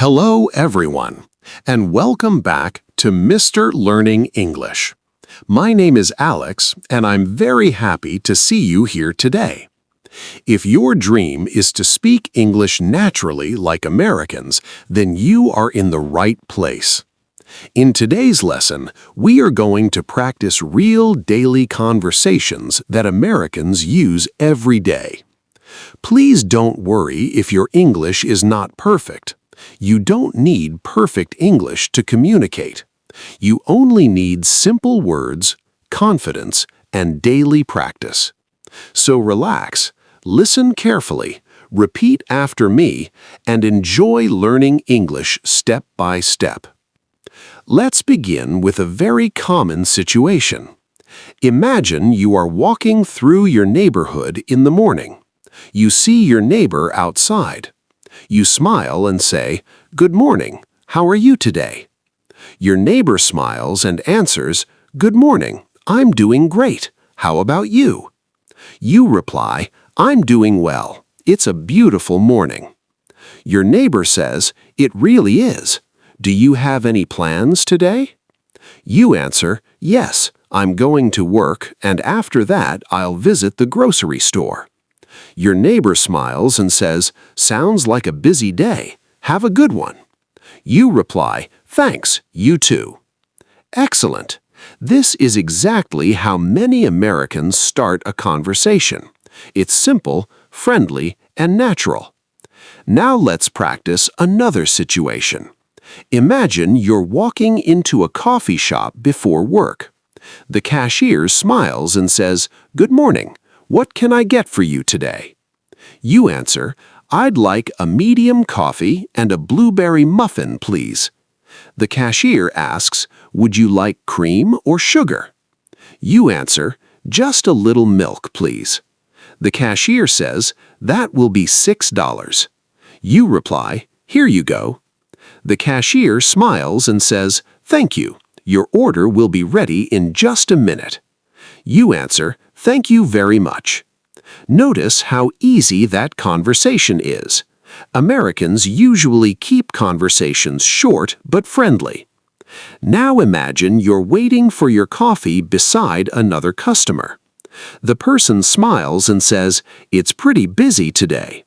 Hello, everyone, and welcome back to Mr. Learning English. My name is Alex, and I'm very happy to see you here today. If your dream is to speak English naturally like Americans, then you are in the right place. In today's lesson, we are going to practice real daily conversations that Americans use every day. Please don't worry if your English is not perfect. You don't need perfect English to communicate. You only need simple words, confidence, and daily practice. So relax, listen carefully, repeat after me, and enjoy learning English step by step. Let's begin with a very common situation. Imagine you are walking through your neighborhood in the morning. You see your neighbor outside. You smile and say, "Good morning, how are you today?" Your neighbor smiles and answers, "Good morning, I'm doing great. How about you?" You reply, "I'm doing well. It's a beautiful morning." Your neighbor says, "It really is. Do you have any plans today?" You answer, "Yes, I'm going to work, and after that I'll visit the grocery store." Your neighbor smiles and says, "Sounds like a busy day. Have a good one." You reply, "Thanks, you too." Excellent. This is exactly how many Americans start a conversation. It's simple, friendly, and natural. Now let's practice another situation. Imagine you're walking into a coffee shop before work. The cashier smiles and says, "Good morning. What can I get for you today?" You answer, "I'd like a medium coffee and a blueberry muffin, please." The cashier asks, "Would you like cream or sugar?" You answer, "Just a little milk, please." The cashier says, "That will be $6." You reply, "Here you go." The cashier smiles and says, "Thank you. Your order will be ready in just a minute." You answer, "Thank you very much." Notice how easy that conversation is. Americans usually keep conversations short but friendly. Now imagine you're waiting for your coffee beside another customer. The person smiles and says, "It's pretty busy today."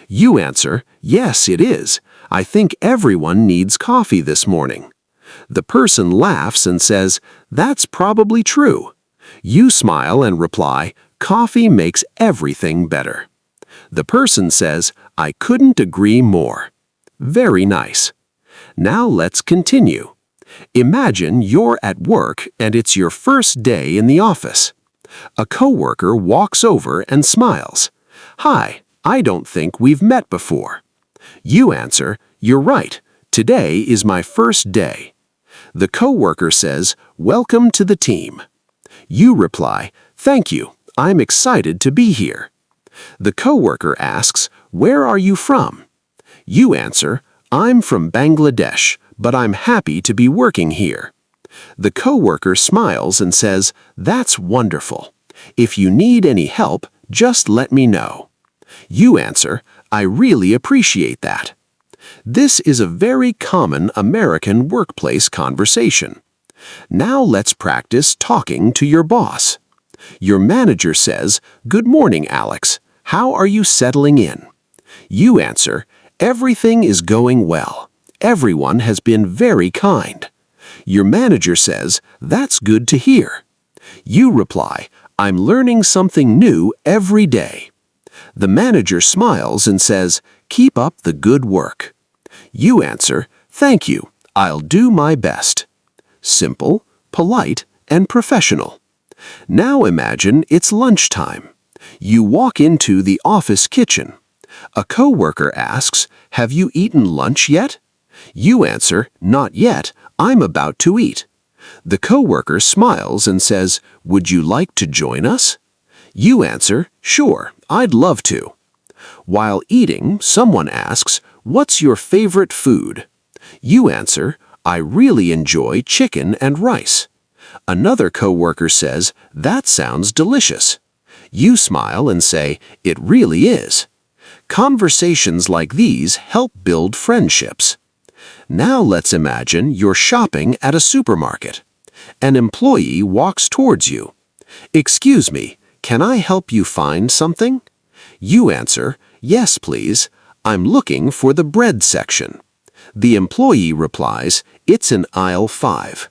You answer, "Yes, it is. I think everyone needs coffee this morning." The person laughs and says, "That's probably true." You smile and reply, "Coffee makes everything better." The person says, "I couldn't agree more." Very nice. Now let's continue. Imagine you're at work and it's your first day in the office. A coworker walks over and smiles. "Hi, I don't think we've met before." You answer, "You're right. Today is my first day." The coworker says, "Welcome to the team." You reply, "Thank you. I'm excited to be here." The coworker asks, "Where are you from?" You answer, "I'm from Bangladesh, but I'm happy to be working here." The coworker smiles and says, "That's wonderful. If you need any help, just let me know." You answer, "I really appreciate that." This is a very common American workplace conversation. Now let's practice talking to your boss. Your manager says, "Good morning, Alex. How are you settling in?" You answer, "Everything is going well. Everyone has been very kind." Your manager says, "That's good to hear." You reply, "I'm learning something new every day." The manager smiles and says, "Keep up the good work." You answer, "Thank you. I'll do my best." Simple, polite, and professional. Now imagine it's lunchtime. You walk into the office kitchen. A coworker asks, "Have you eaten lunch yet?" You answer, "Not yet. I'm about to eat." The coworker smiles and says, "Would you like to join us?" You answer, "Sure, I'd love to." While eating, someone asks, "What's your favorite food?" You answer, "I really enjoy chicken and rice." Another coworker says, "That sounds delicious." You smile and say, "It really is." Conversations like these help build friendships. Now let's imagine you're shopping at a supermarket. An employee walks towards you. "Excuse me, can I help you find something?" You answer, "Yes, please. I'm looking for the bread section." The employee replies, "It's in aisle 5.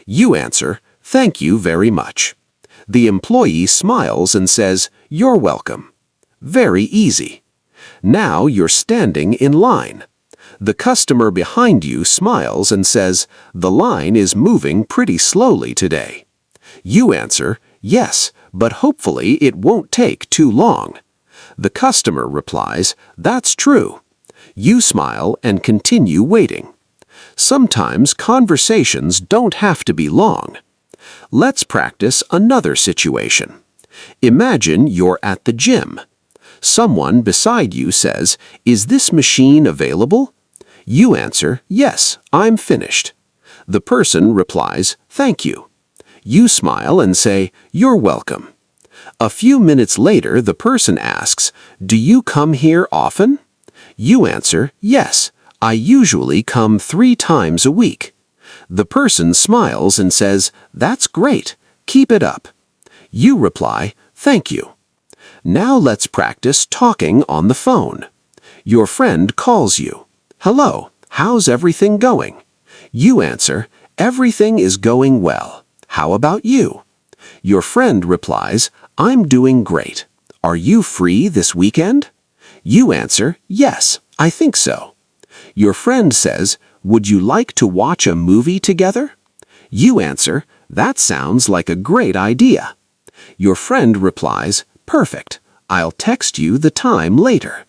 You answer, "Thank you very much." The employee smiles and says, "You're welcome." Very easy. Now you're standing in line. The customer behind you smiles and says, "The line is moving pretty slowly today." You answer, "Yes, but hopefully it won't take too long." The customer replies, "That's true." You smile and continue waiting. Sometimes conversations don't have to be long. Let's practice another situation. Imagine you're at the gym. Someone beside you says, "Is this machine available?" You answer, "Yes, I'm finished." The person replies, "Thank you." You smile and say, "You're welcome." A few minutes later, the person asks, "Do you come here often?" You answer, "Yes, I usually come 3 times a week." The person smiles and says, "That's great. Keep it up." You reply, "Thank you." Now let's practice talking on the phone. Your friend calls you. "Hello, how's everything going?" You answer, "Everything is going well. How about you?" Your friend replies, "I'm doing great. Are you free this weekend?" You answer, "Yes, I think so." Your friend says, "Would you like to watch a movie together?" You answer, "That sounds like a great idea." Your friend replies, "Perfect. I'll text you the time later."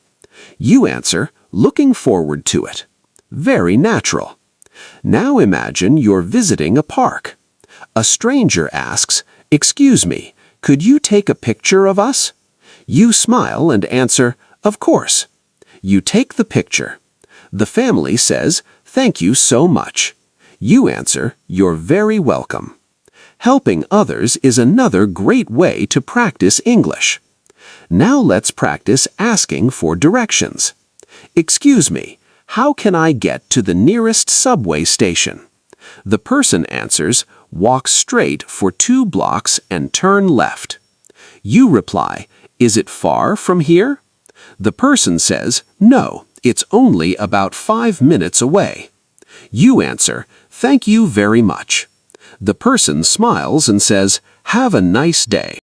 You answer, "Looking forward to it." Very natural. Now imagine you're visiting a park. A stranger asks, "Excuse me, could you take a picture of us?" You smile and answer, "Of course." You take the picture. The family says, "Thank you so much." You answer, "You're very welcome." Helping others is another great way to practice English. Now let's practice asking for directions. "Excuse me, how can I get to the nearest subway station?" The person answers, "Walk straight for 2 blocks and turn left." You reply, "Is it far from here?" The person says, "No, it's only about 5 minutes away." You answer, "Thank you very much." The person smiles and says, "Have a nice day."